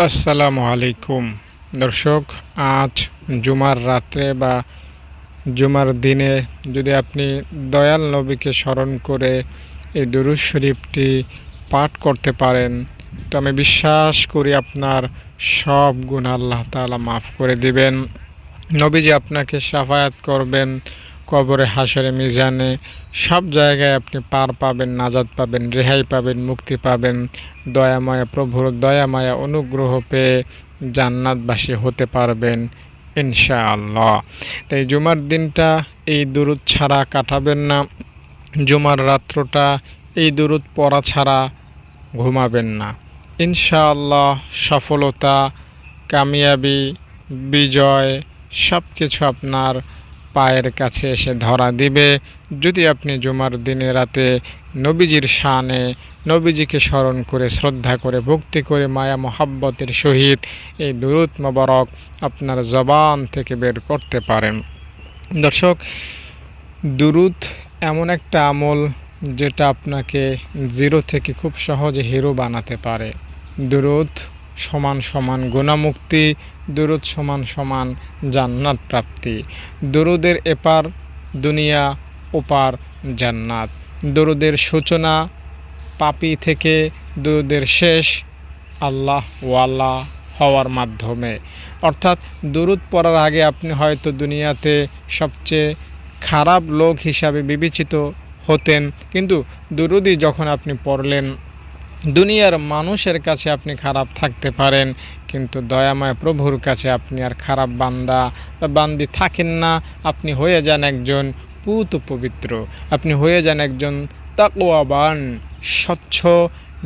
আসসালামু আলাইকুম দর্শক, আজ জুমার রাত্রে বা জুমার দিনে যদি আপনি দয়াল নবীকে স্মরণ করে এই দুরূদ শরীফটি পাঠ করতে পারেন, তো আমি বিশ্বাস করি আপনার সব গুনাহ আল্লাহ তাআলা মাফ করে দিবেন। নবীজি আপনাকে শাফায়াত করবেন, কবরে, হাসরে, মিজানে সব জায়গায় আপনি পার পাবেন, নাজাত পাবেন, রেহাই পাবেন, মুক্তি পাবেন। দয়াময় প্রভুর দয়ামায়া অনুগ্রহ পেয়ে জান্নাতবাসী হতে পারবেন ইনশাআল্লাহ। তাই জুমার দিনটা এই দুরূদ ছাড়া কাটাবেন না, জুমার রাত্রটা এই দুরূদ পড়া ছাড়া ঘুমাবেন না। ইনশাআল্লাহ সফলতা, কামিয়াবি, বিজয় সব কিছু আপনার পায়ের কাছে এসে ধরা দিবে যদি আপনি জুমার দিনে রাতে নবীজির শানে, নবীজিকে স্মরণ করে, শ্রদ্ধা করে, ভক্তি করে, মায়া মোহাব্বতের সহিত এই দুরূদ মোবারক আপনার জবান থেকে বের করতে পারেন। দর্শক, দুরূদ এমন একটা আমল যেটা আপনাকে জিরো থেকে খুব সহজে হিরো বানাতে পারে। দুরূদ সমান সমান গুনাহমুক্তি, দুরূদ সমান সমান জান্নাত প্রাপ্তি। দুরূদের এপার দুনিয়া, ওপার জান্নাত। দুরূদের সূচনা পাপী থেকে, দুরূদের শেষ আল্লাহ ওয়ালা হওয়ার মাধ্যমে। অর্থাৎ দুরূদ পড়ার আগে আপনি হয়তো দুনিয়াতে সবচেয়ে খারাপ লোক হিসাবে বিবেচিত হতেন, কিন্তু দুরূদই যখন আপনি পড়লেন, দুনিয়ার মানুষের কাছে আপনি খারাপ থাকতে পারেন, কিন্তু দয়াময় প্রভুর কাছে আপনি আর খারাপ বান্দা বা বান্দি থাকেন না। আপনি হয়ে যান একজন পুত পবিত্র, আপনি হয়ে যান একজন তাকওয়াবান, স্বচ্ছ,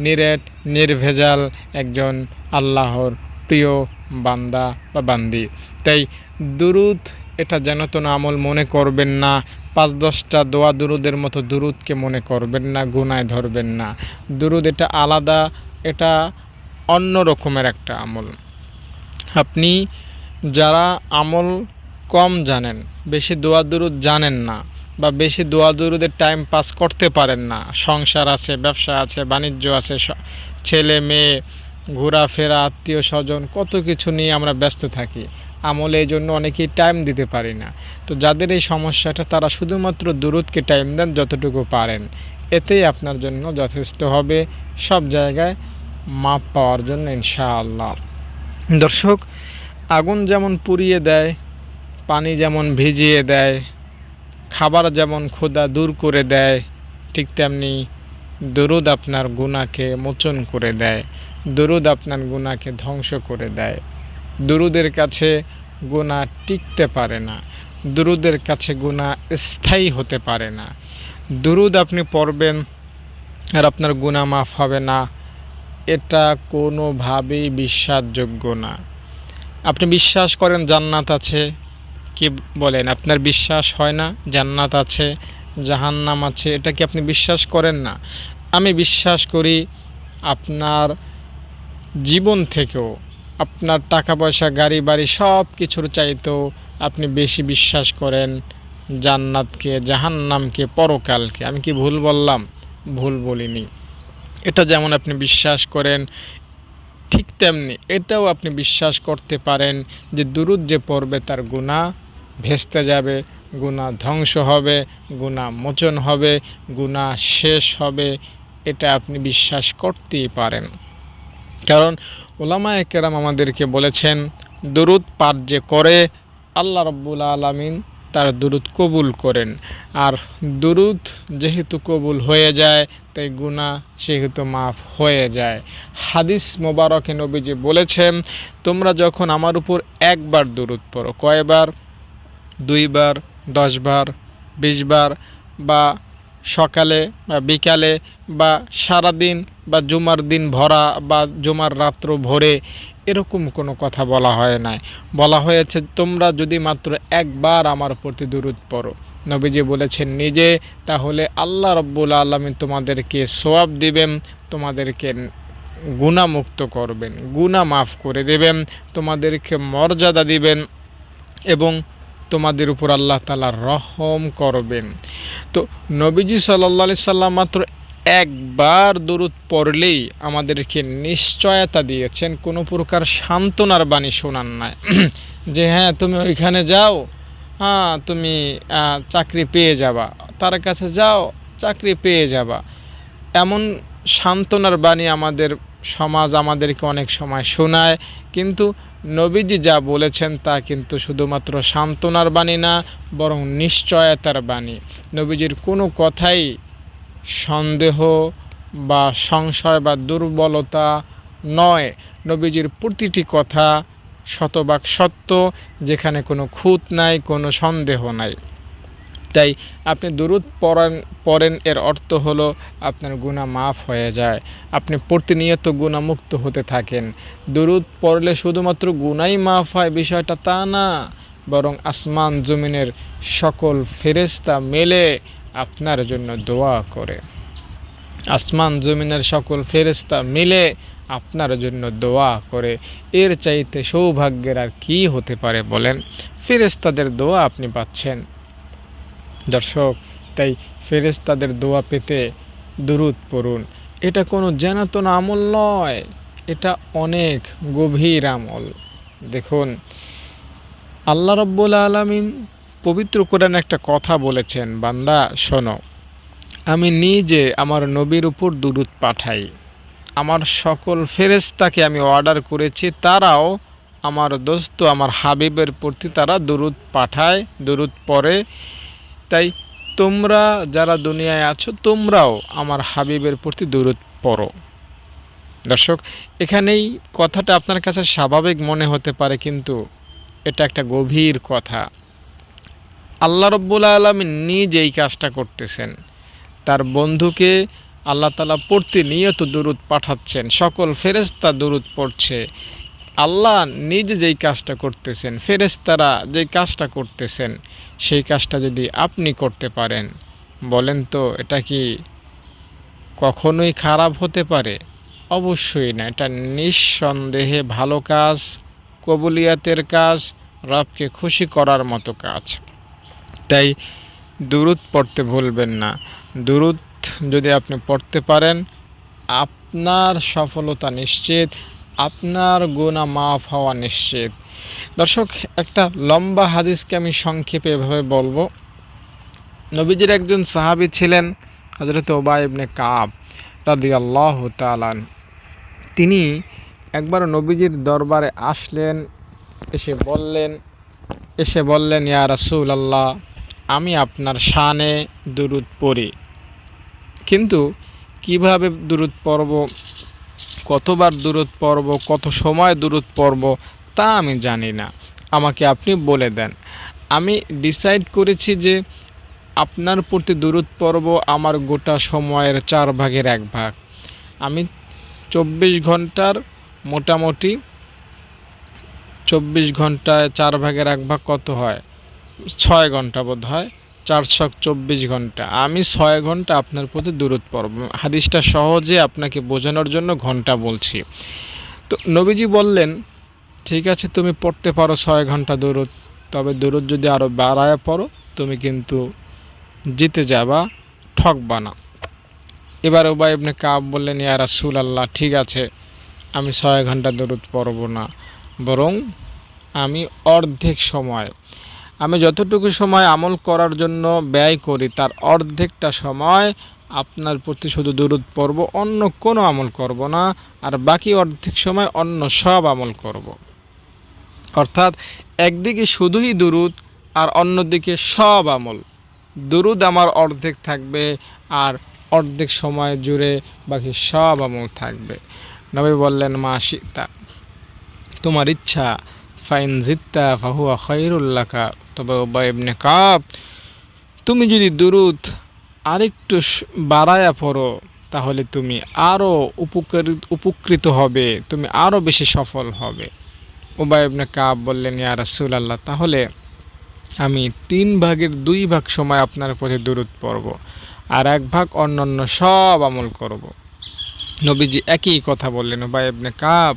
নিরেট, নির্ভেজাল একজন আল্লাহর প্রিয় বান্দা বা বান্দি। তাই দুরূদ এটা যেন তো আমল মনে করবেন না, ৫-১০টা দোয়া দুরূদের মতো দুরূদকে মনে করবেন না, গুনায় ধরবেন না। দুরূদ এটা আলাদা, এটা অন্য রকমের একটা আমল। আপনি যারা আমল কম জানেন, বেশি দোয়া দুরূদ জানেন না, বা বেশি দোয়া দুরূদের টাইম পাস করতে পারেন না, সংসার আছে, ব্যবসা আছে, বাণিজ্য আছে, ছেলে মেয়ে, ঘোরাফেরা, আত্মীয় স্বজন, কত কিছু নিয়ে আমরা ব্যস্ত থাকি, আমলে এই জন্য অনেকেই টাইম দিতে পারি না। তো যাদের এই সমস্যাটা, তারা শুধুমাত্র দুরূদকে টাইম দেন যতটুকু পারেন, এতেই আপনার জন্য যথেষ্ট হবে সব জায়গায় মাপ পাওয়ার জন্য ইনশাআল্লাহ। দর্শক, আগুন যেমন পুড়িয়ে দেয়, পানি যেমন ভিজিয়ে দেয়, খাবার যেমন ক্ষুধা দূর করে দেয়, ঠিক তেমনি দুরূদ আপনার গুনাহকে মোচন করে দেয়, দুরূদ আপনার গুনাহকে ধ্বংস করে দেয়। দুরূদের কাছে গুনাহ টিকতে পারে না, দুরূদের কাছে গুনাহ স্থায়ী হতে পারে না। দুরূদ আপনি পড়বেন আর আপনার গুনাহ মাফ হবে না, এটা কোনোভাবেই বিশ্বাসযোগ্য না। আপনি বিশ্বাস করেন জান্নাত আছে, কি বলেন, আপনার বিশ্বাস হয় না জান্নাত আছে, জাহান্নাম আছে, এটা কি আপনি বিশ্বাস করেন না? আমি বিশ্বাস করি আপনার জীবন থেকেও, আপনার টাকা পয়সা, গাড়ি বাড়ি সব কিছুর চাইতেও আপনি বেশি বিশ্বাস করেন জান্নাতকে, জাহান্নামকে, পরকালকে। আমি কি ভুল বললাম? ভুল বলিনি। এটা যেমন আপনি বিশ্বাস করেন, ঠিক তেমনি এটাও আপনি বিশ্বাস করতে পারেন যে দুরূদ যে পড়বে তার গুনাহ ভেস্তে যাবে, গুনাহ ধ্বংস হবে, গুনাহ মোচন হবে, গুনাহ শেষ হবে। এটা আপনি বিশ্বাস করতেই পারেন। কারণ উলামায়ে কেরাম আমাদেরকে বলেছেন, দুরূদ পাঠ যে করে আল্লাহ রাব্বুল আলামিন তার দুরূদ কবুল করেন। আর দুরূদ যেহেতু কবুল হয়ে যায়, তাই গুনাহ সেহেতু মাফ হয়ে যায়। হাদিস মোবারকে নবীজি বলেছেন, তোমরা যখন আমার উপর একবার দুরূদ পড়ো, কয়বার? ২ বার, ১০ বার, ২০ বার, বা সকালে বা বিকালে, বা সারাদিন, বা জুমার দিন ভরা, বা জুমার রাত্র ভোরে, এরকম কোনো কথা বলা হয় নাই। বলা হয়েছে তোমরা যদি মাত্র একবার আমার প্রতি দুরূদ পড়ো, নবীজি বলেছেন নিজে, তাহলে আল্লাহ রাব্বুল আলামিন তোমাদেরকে সওয়াব দিবেন, তোমাদেরকে গুনাহমুক্ত করবেন, গুনাহ মাফ করে দেবেন, তোমাদেরকে মর্যাদা দিবেন এবং তোমাদের উপর আল্লাহ তাআলা রহম করবেন। তো নবীজি সাল্লাল্লাহু আলাইহি সাল্লাম মাত্র একবার দরুদ পড়লেই আমাদেরকে নিশ্চয়তা দিয়েছেন, কোনো প্রকার সান্ত্বনার বাণী শোনান নাই যে হ্যাঁ তুমি ওইখানে যাও, হ্যাঁ তুমি চাকরি পেয়ে যাবা, তার কাছে যাও চাকরি পেয়ে যাবা। এমন সান্ত্বনার বাণী আমাদের সমাজ আমাদেরকে অনেক সময় শোনায়, কিন্তু নবীজি যা বলেছেন তা কিন্তু শুধুমাত্র সান্ত্বনার বাণী না, বরং নিশ্চয়তার বাণী। নবীজির কোনো কথাই সন্দেহ বা সংশয় বা দুর্বলতা নয়। নবীজির প্রতিটি কথা শতভাগ সত্য, যেখানে কোনো খুঁত নাই, কোনো সন্দেহ নাই। তাই আপনি দুরূদ পড়েন এর অর্থ হলো আপনার গুনাহ মাফ হয়ে যায়, আপনি প্রতিনিয়ত গুনাহমুক্ত হতে থাকেন। দুরূদ পড়লে শুধুমাত্র গুনাহই মাফ হয় বিষয়টা তা না, বরং আসমান জমিনের সকল ফেরেশতা মিলে আপনার জন্য দোয়া করে। আসমান জমিনের সকল ফেরেশতা মিলে আপনার জন্য দোয়া করে। এর চাইতে সৌভাগ্যের আর কি হতে পারে বলেন? ফেরেশতাদের দোয়া আপনি পাচ্ছেন দর্শক। তাই ফেরেশতাদের দোয়া পেতে দুরূদ পড়ুন। এটা কোনো জানাতন আমল নয়, এটা অনেক গভীর আমল। দেখুন, আল্লাহ রাব্বুল আলামিন পবিত্র কোরআনে একটা কথা বলেছেন, বান্দা শোনো, আমি নিজে আমার নবীর উপর দুরূদ পাঠাই, আমার সকল ফেরেশতাকে আমি অর্ডার করেছি, তারাও আমার দোস্ত আমার হাবিবের প্রতি তারা দুরূদ পাঠায়, দুরূদ পড়ে। তাই তোমরা যারা দুনিয়ায় আছো তোমরাও আমার হাবিবের প্রতি দুরূদ পড়ো। দর্শক, এখানেই কথাটা আপনার কাছে স্বাভাবিক মনে হতে পারে, কিন্তু এটা একটা গভীর কথা। আল্লাহ রাব্বুল আলামিন নিজে এই কাজটা করতেছেন, তার বন্ধুকে আল্লাহ তাআলা প্রতিনিয়ত দুরূদ পাঠাচ্ছেন, সকল ফেরেশতা দুরূদ পড়ছে। আল্লাহ নিজে যেই কাজটা করতেছেন, ফেরেশতারা যেই কাজটা করতেছেন, সেই কাজটা যদি আপনি করতে পারেন, বলেন তো এটা কি কখনোই খারাপ হতে পারে? অবশ্যই না, এটা নিঃসন্দেহে ভালো কাজ, কবুলিয়াতের কাজ, রবকে খুশি করার মতো কাজ। তাই দুরূদ পড়তে ভুলবেন না। দুরূদ যদি আপনি পড়তে পারেন, আপনার সফলতা নিশ্চিত, আপনার গুনাহ মাফ হওয়া নিশ্চিত। দর্শক, একটা লম্বা হাদিসকে আমি সংক্ষেপে এভাবে বলবো। নবীজির একজন সাহাবী ছিলেন হযরত উবাই ইবনে কাব রাদিয়াল্লাহু তাআলা। তিনি একবার নবীজির দরবারে আসলেন, এসে বললেন ইয়া রাসূলুল্লাহ, আমি আপনার শানে দুরূদ পড়ি, কিন্তু কিভাবে দুরূদ পড়ব, কতবার দুরূদ পড়ব, কত সময় দুরূদ পড়ব তা আমি জানি না, আমাকে আপনি বলে দেন। আমি ডিসাইড করেছি যে আপনার প্রতি দুরূদ পড়ব আমার গোটা সময়ের 4 ভাগের 1 ভাগ। আমি 24 ঘন্টার মোটামুটি 24 ঘন্টায় 4 ভাগের 1 ভাগ কত হয়? 6 ঘন্টা বোধ হয়, 424 ঘন্টা। আমি 6 ঘন্টা আপনার প্রতি দুরূদ পড়ব। হাদিসটা সহজে আপনাকে বোঝানোর জন্য ঘন্টা বলছি। তো নবীজি বললেন, ঠিক আছে তুমি পড়তে পারো 6 ঘন্টা দুরূদ, তবে দুরূদ যদি আরও বাড়ায় পড়ো তুমি কিন্তু জিতে যাবা, ঠকবা না। এবার উবাই ইবনে কাব বললেন, ইয়া রাসূলুল্লাহ, ঠিক আছে আমি 6 ঘন্টা দুরূদ পড়ব না, বরং আমি অর্ধেক সময়, আমি যতটুকু সময় আমল করার জন্য ব্যয় করি তার অর্ধেকটা সময় আপনার প্রতি শুধু দুরূদ পড়ব, অন্য কোনো আমল করব না, আর বাকি অর্ধেক সময় অন্য সব আমল করব। অর্থাৎ একদিকে শুধুই দুরূদ আর অন্যদিকে সব আমল। দুরূদ আমার অর্ধেক থাকবে আর অর্ধেক সময় জুড়ে বাকি সব আমল থাকবে। নবী বললেন, মা শিতা, তোমার ইচ্ছা, ফাইন জিত্তা ফাহুয়া খায়রুল লাকা। তবে উবাই ইবনে কাব, তুমি যদি দুরূদ আরেকটু বাড়ায়া পড়ো তাহলে তুমি আরও উপকৃত হবে, তুমি আরও বেশি সফল হবে। উবাই ইবনে কাব বললেন, ইয়া রাসূলুল্লাহ, তাহলে আমি 3 ভাগের 2 ভাগ সময় আপনার প্রতি দুরূদ পড়ব আর 1 ভাগ অন্যান্য সব আমল করব। নবীজি একই কথা বললেন, উবাই ইবনে কাব,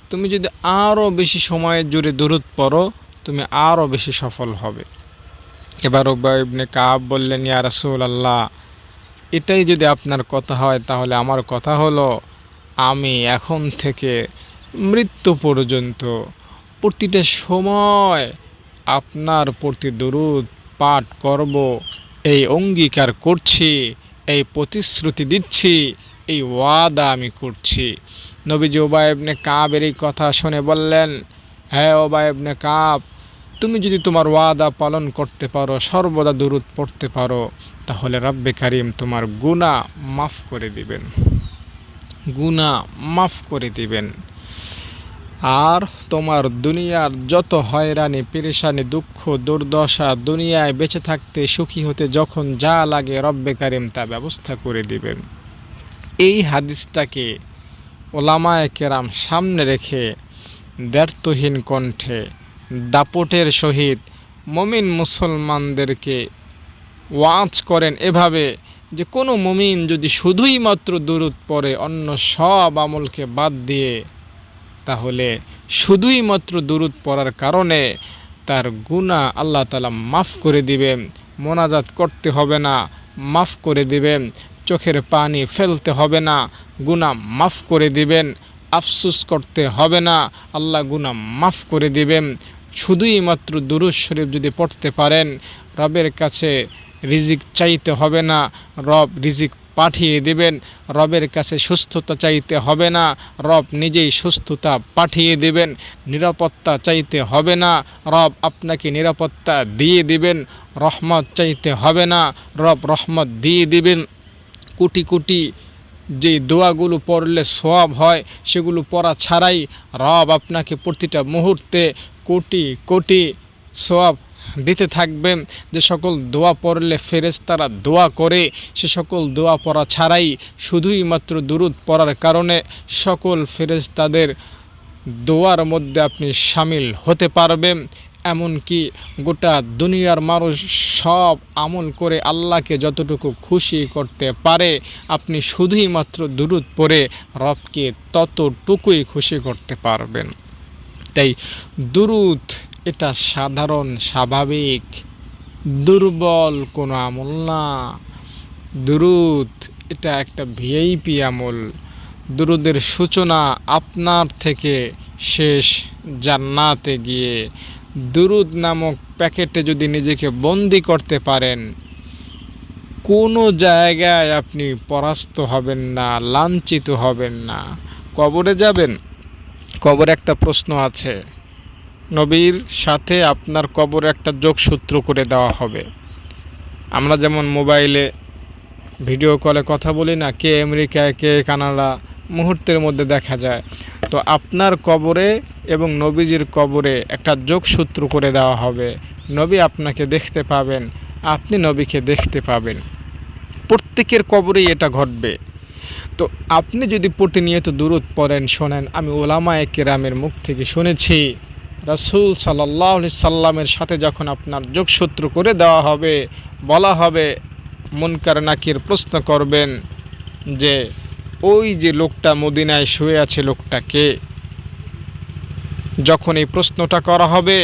তুমি যদি আরও বেশি সময় জুড়ে দুরূদ পড়ো তুমি আরও বেশি সফল হবে। এবার উবাই ইবনে কাব বললেন, ইয়া রাসূলুল্লাহ, এটাই যদি আপনার কথা হয়, তাহলে আমার কথা হলো, আমি এখন থেকে মৃত্যু পর্যন্ত প্রতিটা সময় আপনার প্রতি দরুদ পাঠ করব, এই অঙ্গীকার করছি, এই প্রতিশ্রুতি দিচ্ছি, এই ওয়াদা আমি করছি। নবীজি উবাই ইবনে কাবের এই কথা শুনে বললেন, হ্যাঁ উবাই ইবনে কাব, তুমি যদি তোমার ওয়াদা পালন করতে পারো, সর্বদা দরুদ পড়তে পারো, তাহলে রব্বে কারিম তোমার গুনাহ মাফ করে দিবেন, গুনাহ মাফ করে দিবেন। আর তোমার দুনিয়ার যত হয়রানি পেরেশানি দুঃখ দুর্দশা, দুনিয়ায় বেঁচে থাকতে সুখী হতে যখন যা লাগে রব্বে কারিম তা ব্যবস্থা করে দিবেন। এই হাদিসটাকে ওলামায়ে কেরাম সামনে রেখে দ্ব্যর্থহীন কণ্ঠে দাপটের সহিত মুমিন মুসলমানদেরকে ওয়াজ করেন এভাবে যে, কোনো মুমিন যদি শুধুই মাত্র দুরূদ পড়ে অন্য সব আমলকে বাদ দিয়ে, তাহলে শুধুই মাত্র দুরূদ পড়ার কারণে তার গুনাহ আল্লাহ তাআলা মাফ করে দিবেন। মোনাজাত করতে হবে না, মাফ করে দিবেন। চোখের পানি ফেলতে হবে না, গুনাহ মাফ করে দিবেন। আফসোস করতে হবে না, আল্লাহ গুনাহ মাফ করে দিবেন। শুধুই মাত্র দুরূদ শরীফ যদি পড়তে পারেন, রবের কাছে রিজিক চাইতে হবে না, রব রিজিক পাঠিয়ে দেবেন। রবের কাছে সুস্থতা চাইতে হবে না, রব নিজেই সুস্থতা পাঠিয়ে দেবেন। নিরাপত্তা চাইতে হবে না, রব আপনাকে নিরাপত্তা দিয়ে দিবেন। রহমত চাইতে হবে না, রব রহমত দিয়ে দিবেন। কোটি কোটি যে দোয়াগুলো পড়লে সওয়াব হয়, সেগুলো পড়া ছাড়াই রব আপনাকে প্রতিটা মুহূর্তে কোটি কোটি সওয়াব দিতে থাকবেন। যে সকল দোয়া পড়লে ফেরেশতারা দোয়া করে, সে সকল দোয়া পড়া ছাড়াই শুধুই মাত্র দুরূদ পড়ার কারণে সকল ফেরেশতাদের দোয়ার মধ্যে আপনি শামিল হতে পারবেন। এমনকি গোটা দুনিয়ার মানুষ সব আমল করে আল্লাহকে যতটুকু খুশি করতে পারে, আপনি শুধুই মাত্র দুরূদ পড়ে রবকে ততটুকুই খুশি করতে পারবেন। তাই দুরূদ এটা সাধারণ স্বাভাবিক দুর্বল কোনো আমল না। দুরূদ এটা একটা ভিআইপি আমল। দুরূদের সূচনা আপনার থেকে শেষ জান্নাতে গিয়ে। দুরূদ নামক প্যাকেটে যদি নিজেকে বন্দি করতে পারেন, কোনো জায়গায় আপনি পরাস্ত হবেন না, লাঞ্ছিত হবেন না। কবরে যাবেন, কবরে একটা প্রশ্ন আছে, নবীর সাথে আপনার কবরে একটা যোগসূত্র করে দেওয়া হবে। আমরা যেমন মোবাইলে ভিডিও কলে কথা বলি না, কে আমেরিকায় কে কানাডা, মুহূর্তের মধ্যে দেখা যায়। তো আপনার কবরে এবং নবীজির কবরে একটা যোগসূত্র করে দেওয়া হবে। নবী আপনাকে দেখতে পাবেন, আপনি নবীকে দেখতে পাবেন। প্রত্যেকের কবরেই এটা ঘটবে। তো আপনি যদি প্রতিনিয়ত দুরূদ পড়েন, শোনেন, আমি ওলামায়ে কেরামের মুখ থেকে শুনেছি, রাসূল সাল্লাল্লাহু আলাইহি সাল্লামের সাথে যখন আপনার যোগসূত্র করে দেওয়া হবে, বলা হবে, মুনকার নাকির প্রশ্ন করবেন যে ওই যে লোকটা মদিনায় শুয়ে আছে, লোকটা কে? যখন এই প্রশ্নটা করা হবে,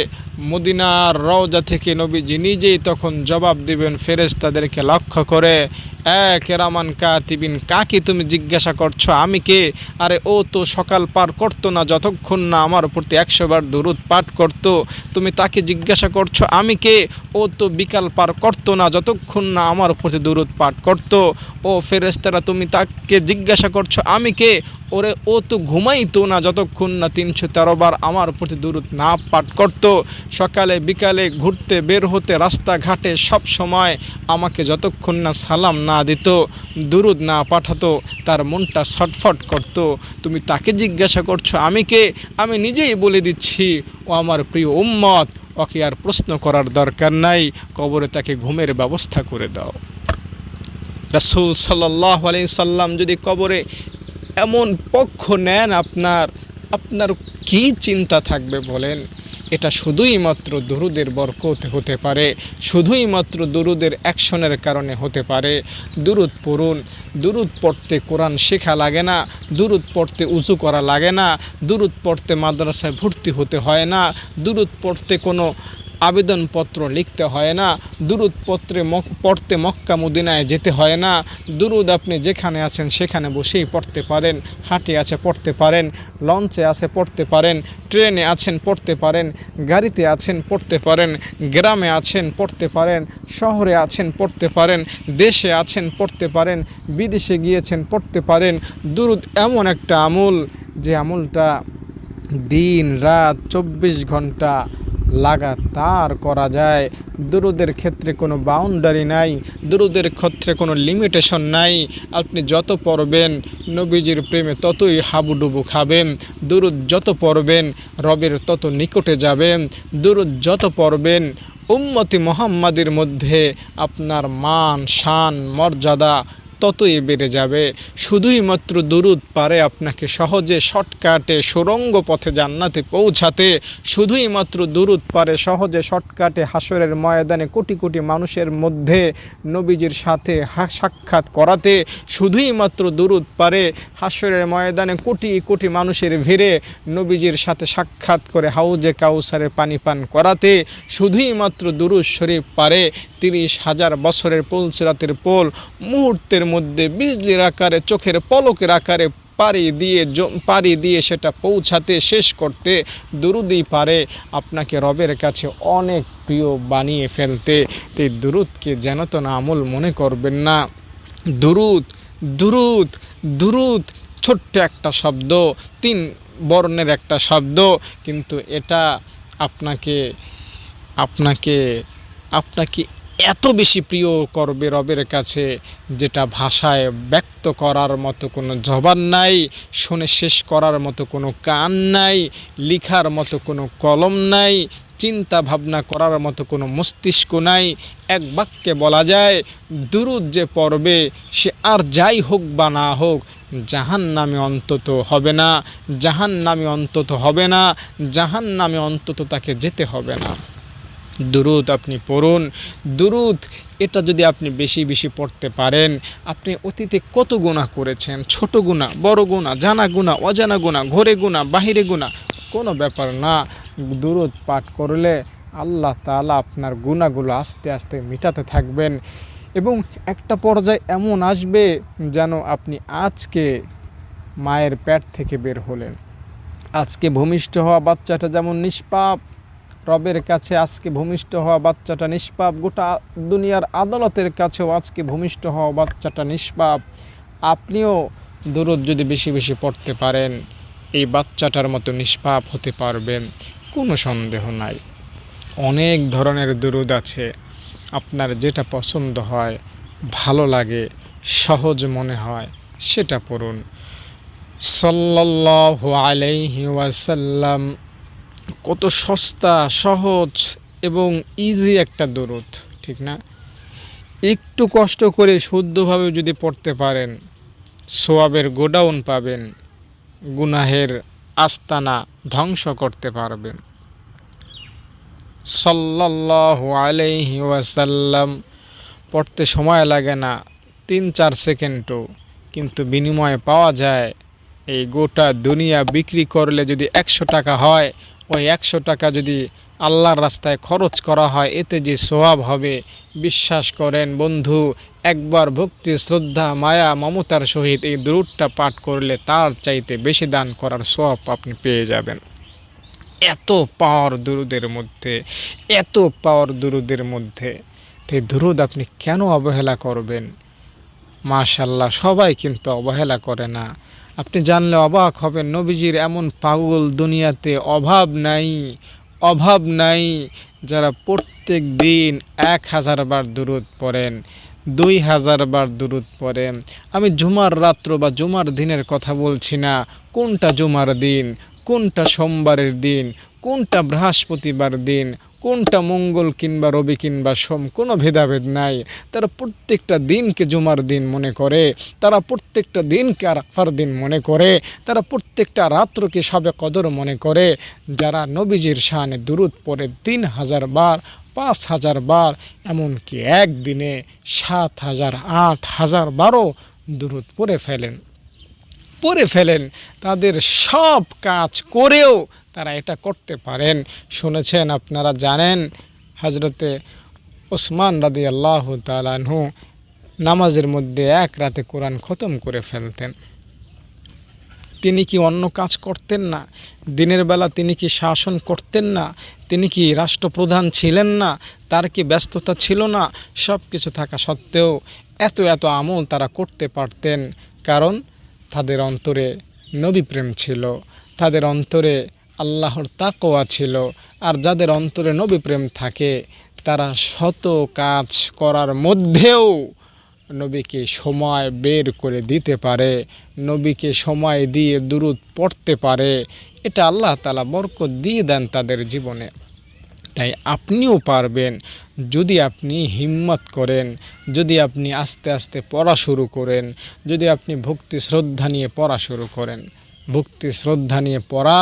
মদিনার রওজা থেকে নবীজি নিজেই তখন জবাব দিবেন ফেরেশতাদেরকে লক্ষ্য করে, কেরামান কাতিবিন, কাকে তুমি জিজ্ঞাসা করছো? আমি কে? আরে ও তো সকাল পার করতো না যতক্ষণ না আমার প্রতি 100 বার দুরূদ পাঠ করতো। তুমি তাকে জিজ্ঞাসা করছো আমি কে? ও তো বিকাল পার করতো না যতক্ষণ না আমার প্রতি দুরূদ পাঠ করতো। ও ফেরেশতারা, তুমি তাকে জিজ্ঞাসা করছো আমি কে? ওরে ও তো ঘুমাইতো না যতক্ষণ না 313 বার আমার প্রতি দুরূদ না পাঠ করতো। সকালে বিকালে ঘুরতে বের হতে রাস্তাঘাটে সব সময় আমাকে যতক্ষণ না সালাম না দিত, দুরূদ না পাঠাতো, তার মনটা ছটফট করত। তুমি তাকে জিজ্ঞাসা করছো আমি কে? আমি নিজেই বলে দিচ্ছি, ও আমার প্রিয় উম্মত, ওকে আর প্রশ্ন করার দরকার নাই, কবরে তাকে ঘুমের ব্যবস্থা করে দাও। রাসূল সাল্লাল্লাহু আলাইহি সাল্লাম যদি কবরে এমন পক্ষ নেন, আপনার কি চিন্তা থাকবে বলেন? এটা শুধুই মাত্র দুরূদের বরকতে হতে পারে, শুধুই মাত্র দুরূদের অ্যাকশনের কারণে হতে পারে। দুরূদ পড়ুন। দুরূদ পড়তে কোরআন শেখা লাগে না, দুরূদ পড়তে উযু করা লাগে না, দুরূদ পড়তে মাদ্রাসায় ভর্তি হতে হয় না, দুরূদ পড়তে কোনো আবেদনপত্র লিখতে হয় না, দুরুদ পড়তে মক্কা মদিনায় যেতে হয় না। দুরুদ আপনি যেখানে আছেন সেখানে বসেই পড়তে পারেন, হাটে আছে পড়তে পারেন, লঞ্চে আছে পড়তে পারেন, ট্রেনে আছেন পড়তে পারেন, গাড়িতে আছেন পড়তে পারেন, গ্রামে আছেন পড়তে পারেন, শহরে আছেন পড়তে পারেন, দেশে আছেন পড়তে পারেন, বিদেশে গিয়েছেন পড়তে পারেন। দুরুদ এমন একটা আমল, যে আমলটা দিন রাত 24 ঘন্টা লাগাতার করা যায়। দুরুদের ক্ষেত্রে কোনো বাউন্ডারি নাই, দুরুদের ক্ষেত্রে কোনো লিমিটেশন নাই। আপনি যত পড়বেন নবীজির প্রেমে ততই হাবুডুবু খাবেন। দুরুদ যত পড়বেন রবের তত নিকটে যাবেন। দুরুদ যত পড়বেন উম্মতি মুহাম্মাদের মধ্যে আপনার মান শান মর্যাদা ততই বেড়ে যাবে। শুধুই মাত্র দুরুদ পারে আপনাকে সহজে শর্টকাটে সুরঙ্গ পথে জান্নাতে পৌঁছাতে। শুধুই মাত্র দুরুদ পারে সহজে শর্টকাটে হাসরের ময়দানে কোটি কোটি মানুষের মধ্যে নবীজির সাথে সাক্ষাৎ করাতে। শুধুই মাত্র দুরুদ পারে হাসরের ময়দানে কোটি কোটি মানুষের ভিড়ে নবীজির সাথে সাক্ষাৎ করে হাউজে কাউসারে পানি পান করাতে। শুধুই মাত্র দুরুদ শরীফ পারে 30,000 বছরের পুলসিরাতের পোল মুহূর্তের মধ্যে বিজলির আকারে চোখের পলকের আকারে পাড়ি দিয়ে সেটা পৌঁছাতে শেষ করতে। দুরুদই পারে আপনাকে রবের কাছে অনেক প্রিয় বানিয়ে ফেলতে। এই দুরুদকে যেন তো না আমল মনে করবেন না। দুরুদ দুরুদ দুরুদ ছোট্ট একটা শব্দ, 3 বর্ণের একটা শব্দ, কিন্তু এটা আপনাকে আপনাকে আপনাকে এত বেশি প্রিয় করবে রবের কাছে, যেটা ভাষায় ব্যক্ত করার মতো কোনো জবান নাই, শুনে শেষ করার মতো কোনো কান নাই, লিখার মতো কোনো কলম নাই, চিন্তা ভাবনা করার মতো কোনো মস্তিষ্ক নাই। এক বাক্যে বলা যায়, দুরুদ যে পড়বে সে আর যাই হোক বা না হোক জাহান্নামে অন্তত হবে না, জাহান্নামে অন্তত হবে না, জাহান্নামে অন্তত তাকে যেতে হবে না। দুরুদ আপনি পড়ুন। দুরুদ এটা যদি আপনি বেশি বেশি পড়তে পারেন, আপনি অতীতে কত গুনাহ করেছেন, ছোট গুনাহ বড় গুনাহ, জানা গুনাহ অজানা গুনাহ, ঘরে গুনাহ বাহিরে গুনাহ, কোনো ব্যাপার না। দুরুদ পাঠ করলে আল্লাহ তাআলা আপনার গুনাহগুলো আস্তে আস্তে মিটাতে থাকবেন। এবং একটা পর্যায়ে এমন আসবে যেন আপনি আজকে মায়ের পেট থেকে বের হলেন, আজকে ভূমিষ্ঠ হওয়া বাচ্চাটা যেমন নিষ্পাপ, রবের কাছে আজকে ভূমিষ্ঠ হওয়া বাচ্চাটা নিষ্পাপ, গোটা দুনিয়ার আদালতের কাছেও আজকে ভূমিষ্ঠ হওয়া বাচ্চাটা নিষ্পাপ। আপনিও দুরুদ যদি বেশি বেশি পড়তে পারেন এই বাচ্চাটার মতো নিষ্পাপ হতে পারবেন, কোনো সন্দেহ নাই। অনেক ধরনের দুরুদ আছে, আপনার যেটা পছন্দ হয়, ভালো লাগে, সহজ মনে হয় সেটা পড়ুন। সাল্লাল্লাহু আলাইহি ওয়াসাল্লাম কত সস্তা সহজ এবং ইজি একটা দুরুদ, ঠিক না? একটু কষ্ট করে শুদ্ধভাবে যদি পড়তে পারেন সওয়াবের গোডাউন পাবেন, গুনাহের আস্তানা ধ্বংস করতে পারবেন। সাল্লাল্লাহু আলাইহি ওয়াসাল্লাম পড়তে সময় লাগে না 3-4 সেকেন্ডও, কিন্তু বিনিময়ে পাওয়া যায় এই গোটা দুনিয়া বিক্রি করলে যদি 100 টাকা হয়, ওই 100 টাকা যদি আল্লাহর রাস্তায় খরচ করা হয় এতে যে সওয়াব হবে, বিশ্বাস করেন বন্ধু, একবার ভক্তি শ্রদ্ধা মায়া মমতার সহিত এই দুরুদটা পাঠ করলে তার চাইতে বেশি দান করার সওয়াব আপনি পেয়ে যাবেন। এত পাওয়ার দুরুদের মধ্যে, এত পাওয়ার দুরুদের মধ্যে। এই দুরুদ আপনি কেন অবহেলা করবেন? মাশাআল্লাহ, সবাই কিন্তু অবহেলা করে না। আপনি জানলে অবাক হবেন, নবীজির এমন পাগল দুনিয়াতে অভাব নাই, অভাব নাই, যারা প্রত্যেক দিন 1000 বার দুরুদ পড়েন, 2000 বার দুরুদ পড়েন। আমি জুমার রাত্র বা জুমার দিনের কথা বলছি না, কোনটা জুমার দিন, কোনটা সোমবারের দিন, কোনটা বৃহস্পতিবার দিন, কোনটা মঙ্গল কিংবা রবি কিংবা সোম, কোনো ভেদাভেদ নাই। তারা প্রত্যেকটা দিনকে জুমার দিন মনে করে, তারা প্রত্যেকটা দিনকে আরাফার দিন মনে করে, তারা প্রত্যেকটা রাত্রকে শবে কদর মনে করে। যারা নবীজির শানে দুরুদ পড়ে 3000 বার, 5000 বার, এমনকি একদিনে 7000 8000 বারও দুরুদ পড়ে ফেলেন, তাদের সব কাজ করেও তারা এটা করতে পারেন। শুনেছেন, আপনারা জানেন, হজরতে ওসমান রাদিয়াল্লাহু তাআলা আনহু নামাজের মধ্যে এক রাতে কোরআন খতম করে ফেলতেন। তিনি কি অন্য কাজ করতেন না? দিনের বেলা তিনি কি শাসন করতেন না? তিনি কি রাষ্ট্রপ্রধান ছিলেন না? তার কি ব্যস্ততা ছিল না? সব কিছু থাকা সত্ত্বেও এত এত আমল তারা করতে পারতেন, কারণ তাদের অন্তরে নবী প্রেম ছিল, তাদের অন্তরে আল্লাহর তাকওয়া ছিল। আর যাদের অন্তরে নবী প্রেম থাকে তারা শত কাজ করার মধ্যেও নবীকে সময় বের করে দিতে পারে, নবীকে সময় দিয়ে দুরূদ পড়তে পারে। এটা আল্লাহ তাআলা বরকত দিয়ে দেন তাদের জীবনে। তাই আপনিও পারবেন যদি আপনি হিম্মত করেন, যদি আপনি আস্তে আস্তে পড়া শুরু করেন, যদি আপনি ভক্তি শ্রদ্ধা নিয়ে পড়া শুরু করেন। ভক্তি শ্রদ্ধা নিয়ে পড়া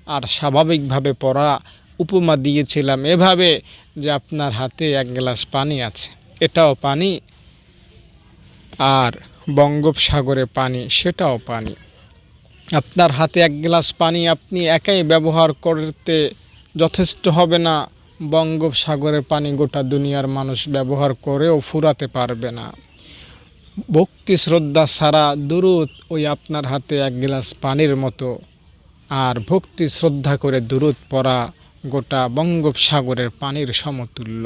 আর স্বাভাবিকভাবে পড়া উপমা দিয়েছিলাম এভাবে যে আপনার হাতে এক গ্লাস পানি আছে, এটাও পানি, আর বঙ্গোপসাগরে পানি, সেটাও পানি। আপনার হাতে এক গ্লাস পানি আপনি একাই ব্যবহার করতে যথেষ্ট হবে না, বঙ্গোপসাগরের পানি গোটা দুনিয়ার মানুষ ব্যবহার করেও ফুরাতে পারবে না। ভক্তি শ্রদ্ধা ছাড়া দুরূদ ওই আপনার হাতে এক গ্লাস পানির মতো, আর ভক্তি শ্রদ্ধা করে দুরূদ পড়া গোটা বঙ্গোপসাগরের পানির সমতুল্য।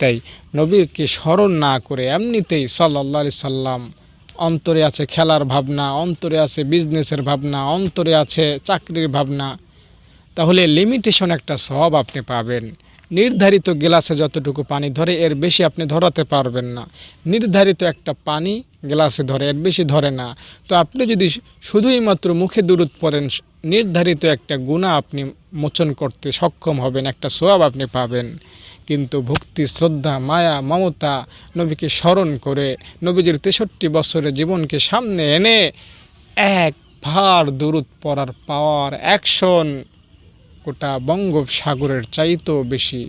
তাই নবীকে স্মরণ না করে এমনিতেই সাল্লাল্লাহু আলাইহি সাল্লাম অন্তরে আছে খেলার ভাবনা, অন্তরে আছে বিজনেসের ভাবনা, অন্তরে আছে চাকরির ভাবনা, তাহলে লিমিটেশন একটা সওয়াব আপনি পাবেন। নির্ধারিত গ্লাসে যতটুকু পানি ধরে এর বেশি আপনি ধরাতে পারবেন না। নির্ধারিত একটা পানি গ্লাসে ধরে, এর বেশি ধরে না। তো আপনি যদি শুধুই মাত্র মুখে দুরূদ পড়েন, নির্ধারিত একটা গুনাহ আপনি মোচন করতে সক্ষম হবেন, একটা সওয়াব আপনি পাবেন। কিন্তু ভক্তি শ্রদ্ধা মায়া মমতা নবীকে স্মরণ করে নবীজির 63 বছরের জীবনকে সামনে এনে একবার দুরূদ পড়ার পাওয়ার অ্যাকশন গোটা বঙ্গোপসাগরের চাইতেও বেশি,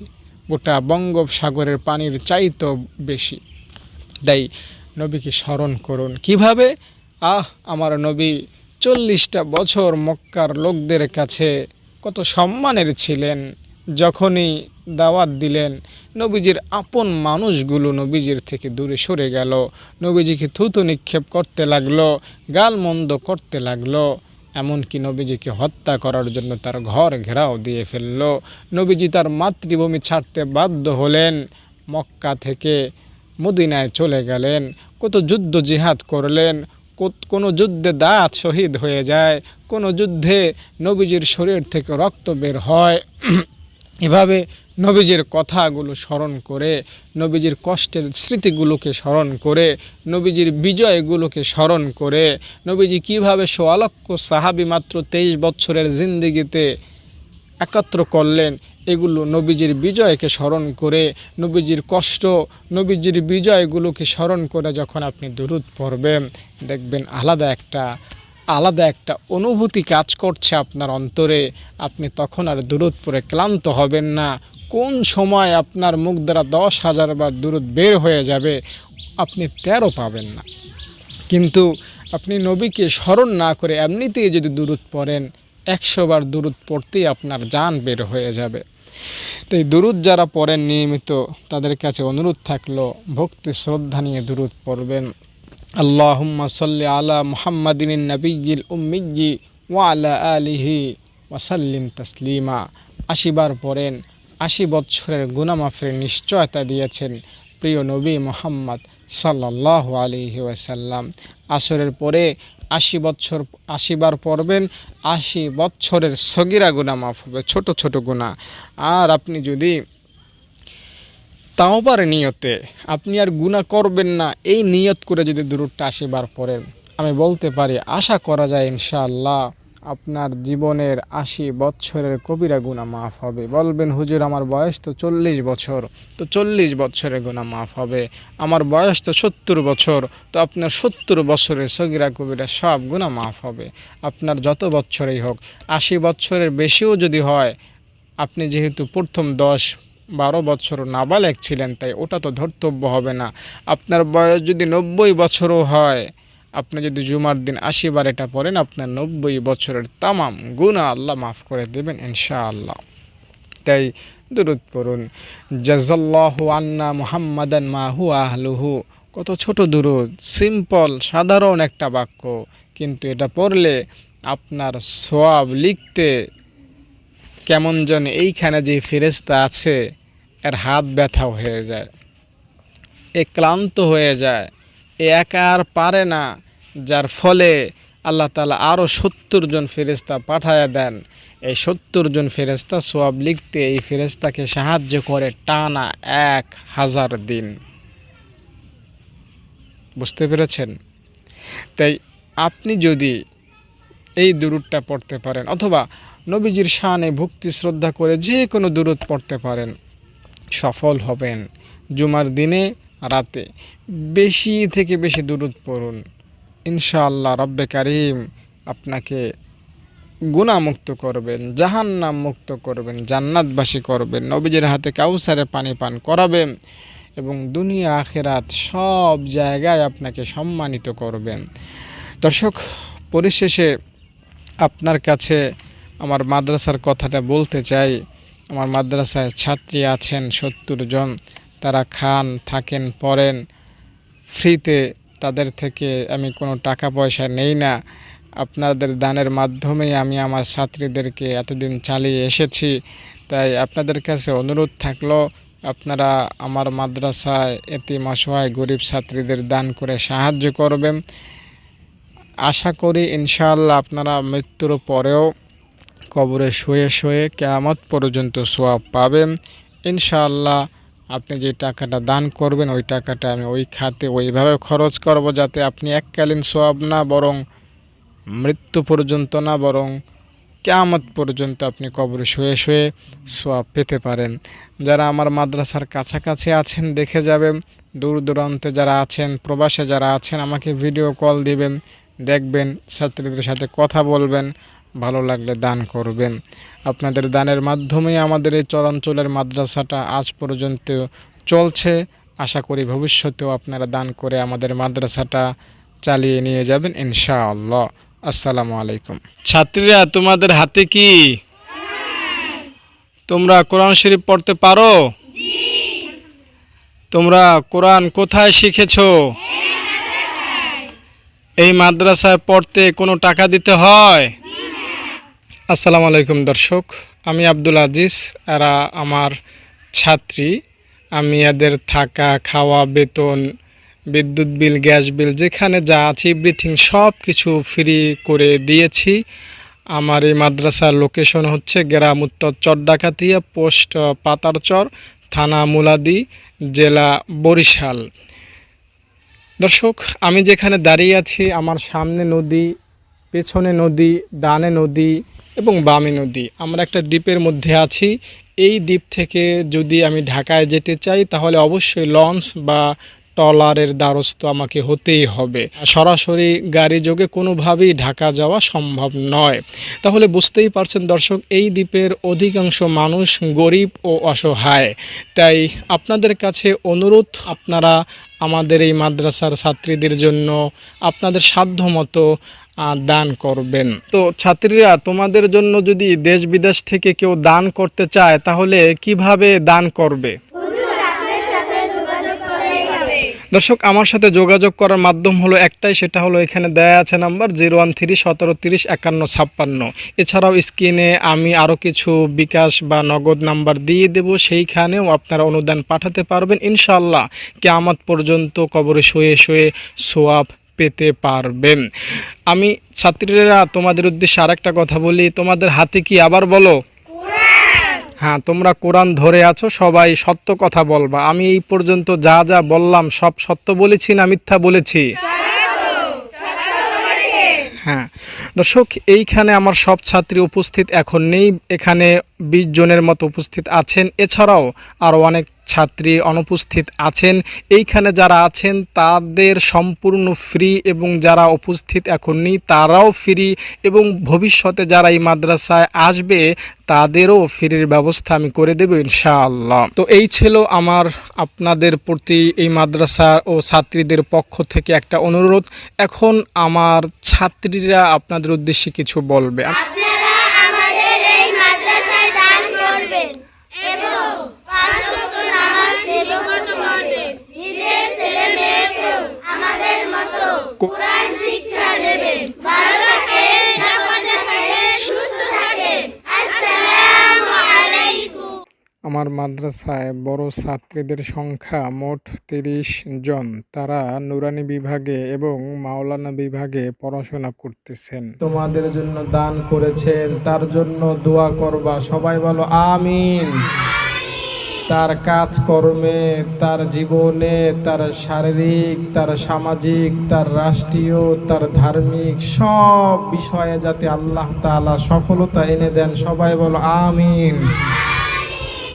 গোটা বঙ্গোপসাগরের পানির চাইতেও বেশি। তাই নবীকে স্মরণ করুন। কিভাবে? আমার নবী 40টা বছর মক্কার লোকদের কাছে কত সম্মানের ছিলেন। যখনই দাওয়াত দিলেন, নবীজির আপন মানুষগুলো নবীজির থেকে দূরে সরে গেল, নবীজিকে থুতু নিক্ষেপ করতে লাগলো, গালমন্দ করতে লাগলো, এমনকি নবীজিকে হত্যা করার জন্য তার ঘর ঘেরাও দিয়ে ফেলল। নবীজি তার মাতৃভূমি ছাড়তে বাধ্য হলেন, মক্কা থেকে মদিনায় চলে গেলেন, কত যুদ্ধ জিহাদ করলেন, কোনো যুদ্ধে দাঁত শহীদ হয়ে যায়, কোনো যুদ্ধে নবীজির শরীর থেকে রক্ত বের হয়। এভাবে নবীজির কথাগুলো স্মরণ করে, নবীজির কষ্টের স্মৃতিগুলোকে স্মরণ করে, নবীজির বিজয়গুলোকে স্মরণ করে, নবীজি কীভাবে ১৬ লক্ষ সাহাবী মাত্র 23 বছরের জিন্দেগিতে একত্র করলেন, এগুলো নবীজির বিজয়কে স্মরণ করে, নবীজির কষ্ট, নবীজির বিজয়গুলোকে স্মরণ করে যখন আপনি দুরূদ পড়বেন, দেখবেন আলাদা একটা অনুভূতি কাজ করছে আপনার অন্তরে। আপনি তখন আর দুরূদ পড়ে ক্লান্ত হবেন না। কোন সময় আপনার মুখ দ্বারা 10,000 বার দুরূদ বের হয়ে যাবে আপনি টেরও পাবেন না। কিন্তু আপনি নবীকে স্মরণ না করে এমনিতেই যদি দুরূদ পড়েন, 100 বার দুরূদ পড়তেই আপনার জান বের হয়ে যাবে। তাই দুরূদ যারা পড়েন নিয়মিত, তাদের কাছে অনুরোধ থাকলো ভক্তি শ্রদ্ধা নিয়ে দুরূদ পড়বেন। আল্লাহুম্মা সাল্লি আলা মুহাম্মাদিন নবিয়্যিল উম্মিয়্যি ওয়া আলা আলিহি ওয়া সাল্লিম তাসলিমা। 80 বার পড়েন, 80 বছরের গুনাহ মাফের নিশ্চয়তা দিয়েছেন প্রিয় নবী মুহাম্মদ সাল্লাল্লাহু আলাইহি ওয়াসাল্লাম। আসরের পরে 80 বার পড়বেন, 80 বছরের সগীরা গুনাহ মাফ হবে, ছোট ছোট গুনাহ। আর আপনি যদি তাওবার নিয়তে আপনি আর গুনাহ করবেন না, এই নিয়ত করে যদি দুরূদটা 80 বার পড়েন, আমি বলতে পারি, আশা করা যায় ইনশাআল্লাহ আপনার জীবনের 80 বছরের কবিরা গুনাহ মাফ হবে। বলবেন হুজুর আমার বয়স তো 40 বছর, তো 40 বছরের গুনাহ মাফ হবে। আমার বয়স তো 70 বছর, তো আপনার 70 বছরের সগীরা কবিরা সব গুনাহ মাফ হবে। আপনার যত বছরই হোক, 80 বছরের বেশিও যদি হয়, আপনি যেহেতু প্রথম 10-12 বছর নাবালেগ ছিলেন, তাই ওটা তো ধর্তব্য হবে না। আপনার বয়স যদি 90 বছরও হয়, আপনি যদি জুমার দিন 80 বার এটা পড়েন, আপনার 90 বছরের তামাম গুনাহ আল্লাহ মাফ করে দেবেন ইনশাআল্লাহ। তাই দুরূদ পড়ুন। জাযাল্লাহু আন্না মুহাম্মাদান মা হুয়া আহলুহু। কত ছোট দুরূদ, সিম্পল সাধারণ একটা বাক্য, কিন্তু এটা পড়লে আপনার সওয়াব লিখতে কেমন যেন এইখানে যে ফেরেশতা আছে এর হাত ব্যথা হয়ে যায়, এ ক্লান্ত হয়ে যায়, এ একা আর পারে না, যার ফলে আল্লাহ তাআলা আরও ৭০ জন ফেরেশতা পাঠায়া দেন। এই ৭০ জন ফেরেশতা সওয়াব লিখতে এই ফেরেশতাকে সাহায্য করে টানা ১,০০০ দিন। বুঝতে পেরেছেন? তাই আপনি যদি এই দুরূদটা পড়তে পারেন অথবা নবীজির শানে ভক্তি শ্রদ্ধা করে যে কোনো দুরূদ পড়তে পারেন, সফল হবেন। জুমার দিনে রাতে বেশি থেকে বেশি দুরূদ পড়ুন, ইনশাআল্লাহ রব্বে কারিম আপনাকে গুনাহমুক্ত করবেন, জাহান্নাম মুক্ত করবেন, জান্নাতবাসী করবেন, নবীজির হাতে কাউসারে পানি পান করাবেন এবং দুনিয়া আখিরাত সব জায়গায় আপনাকে সম্মানিত করবেন। দর্শক, পরিশেষে আপনার কাছে আমার মাদ্রাসার কথাটা বলতে চাই। আমার মাদ্রাসায় ছাত্রী আছেন ৭০ জন, তারা খান, থাকেন, পড়েন ফ্রিতে। তাদের থেকে আমি কোনো টাকা পয়সা নেই না, আপনাদের দানের মাধ্যমেই আমি আমার ছাত্রীদেরকে এতদিন চালিয়ে এসেছি। তাই আপনাদের কাছে অনুরোধ থাকলো, আপনারা আমার মাদ্রাসায় এতিম অসহায় গরিব ছাত্রীদের দান করে সাহায্য করবেন। আশা করি ইনশাআল্লাহ আপনারা মৃত্যুর পরেও কবরে শুয়ে শুয়ে কিয়ামত পর্যন্ত সওয়াব পাবেন। ইনশাআল্লাহ আপনি যে টাকাটা দান করবেন ওই টাকাটা আমি ওই খাতে ওইভাবে খরচ করব, যাতে আপনি এককালীন সওয়াব না, বরং মৃত্যু পর্যন্ত না, বরং কিয়ামত পর্যন্ত আপনি কবরে শুয়ে শুয়ে সওয়াব পেতে পারেন। যারা আমার মাদ্রাসার কাছাকাছি আছেন দেখে যাবেন, দূর দূরান্তে যারা আছেন, প্রবাসে যারা আছেন আমাকে ভিডিও কল দিবেন, দেখবেন, ছাত্রীদের সাথে কথা বলবেন, ভালো লাগলে দান করবেন। আপনাদের দানের মাধ্যমেই আমাদের এই চরাঞ্চলের মাদ্রাসাটা আজ পর্যন্ত চলছে। আশা করি ভবিষ্যতেও আপনারা দান করে আমাদের মাদ্রাসাটা চালিয়ে নিয়ে যাবেন ইনশাআল্লাহ। আসসালামু আলাইকুম। ছাত্রীরা, তোমাদের হাতে কি তোমরা কোরআন শরীফ পড়তে পারো? তোমরা কোরআন কোথায় শিখেছো? এই মাদ্রাসায় পড়তে কোনো টাকা দিতে হয়? আসসালামু আলাইকুম দর্শক, আমি আব্দুল আজিজ, এরা আমার ছাত্রী। আমি এদের থাকা, খাওয়া, বেতন, বিদ্যুৎ বিল, গ্যাস বিল, যেখানে যা আছে এভরিথিং সব কিছু ফ্রি করে দিয়েছি। আমার এই মাদ্রাসার লোকেশন হচ্ছে গ্রাম উত্তর চরডাকাতিয়া, পোস্ট পাতারচর, থানা মুলাদি, জেলা বরিশাল। দর্শক, আমি যেখানে দাঁড়িয়ে আছি আমার সামনে নদী, পেছনে নদী, ডানে নদী এবং বামে নদী। আমরা একটা দ্বীপের মধ্যে আছি। এই দ্বীপ থেকে যদি আমি ঢাকায় যেতে চাই তাহলে অবশ্যই লঞ্চ বা ট্রলারের দ্বারস্থ আমাকে হতেই হবে। সরাসরি গাড়ি যোগে কোনোভাবেই ঢাকা যাওয়া সম্ভব নয়। তাহলে বুঝতেই পারছেন দর্শক, এই দ্বীপের অধিকাংশ মানুষ গরিব ও অসহায়। তাই আপনাদের কাছে অনুরোধ, আপনারা আমাদের এই মাদ্রাসার ছাত্রীদের জন্য আপনাদের সাধ্যমতো দান করবেন। তো ছাত্রীরা, তোমাদের জন্য যদি দেশ বিদেশ থেকে কেউ দান করতে চায় তাহলে কিভাবে দান করবে? দর্শক, আমার সাথে যোগাযোগ করার মাধ্যম হলো একটাই, সেটা হলো এখানে দেয়া আছে নাম্বার 013-1730-5156। এছাড়াও স্ক্রিনে আমি আরও কিছু বিকাশ বা নগদ নাম্বার দিয়ে দেব, সেইখানেও আপনারা অনুদান পাঠাতে পারবেন। ইনশাআল্লাহ কিয়ামত পর্যন্ত কবরে শুয়ে শুয়ে সওয়াব পেতে পারবেন। আমি ছাত্রীরা তোমাদের উদ্দেশ্যে আরেকটা কথা বলি, তোমাদের হাতে কি আবার বলো? হ্যাঁ, তোমরা কোরআন ধরে আছো, সবাই সত্য কথা বলবা। আমি এই পর্যন্ত যা যা বললাম সব সত্য বলেছি না মিথ্যা বলেছি? হ্যাঁ দর্শক, এইখানে আমার সব ছাত্রী উপস্থিত এখন নেই, এখানে 20 জনের মতো উপস্থিত আছেন। এছাড়াও আরও অনেক ছাত্রী অনুপস্থিত আছেন। এইখানে যারা আছেন তাদের সম্পূর্ণ ফ্রি, এবং যারা উপস্থিত এখন নেই তারাও ফ্রি, এবং ভবিষ্যতে যারা এই মাদ্রাসায় আসবে তাদেরও ফ্রির ব্যবস্থা আমি করে দেব ইনশাআল্লাহ। তো এই ছিল আমার আপনাদের প্রতি এই মাদ্রাসা ও ছাত্রীদের পক্ষ থেকে একটা অনুরোধ। এখন আমার ছাত্রীরা আপনাদের উদ্দেশ্যে কিছু বলবে। আপনারা আমাদের এই মাদ্রাসায় দান করবেন এবং আমার মাদ্রাসায় বড় ছাত্রীদের সংখ্যা মোট ৩০ জন। তারা নুরানি বিভাগে এবং মাওলানা বিভাগে পড়াশোনা করতেছেন। তোমাদের জন্য দান করেছেন, তার জন্য দোয়া করবা। সবাই বলো আমিন। তার কাজকর্মে, তার জীবনে, তার শারীরিক, তার সামাজিক, তার রাষ্ট্রীয়, তার ধার্মিক সব বিষয়ে যাতে আল্লাহ তাআলা সফলতা এনে দেন। সবাই বলো আমিন।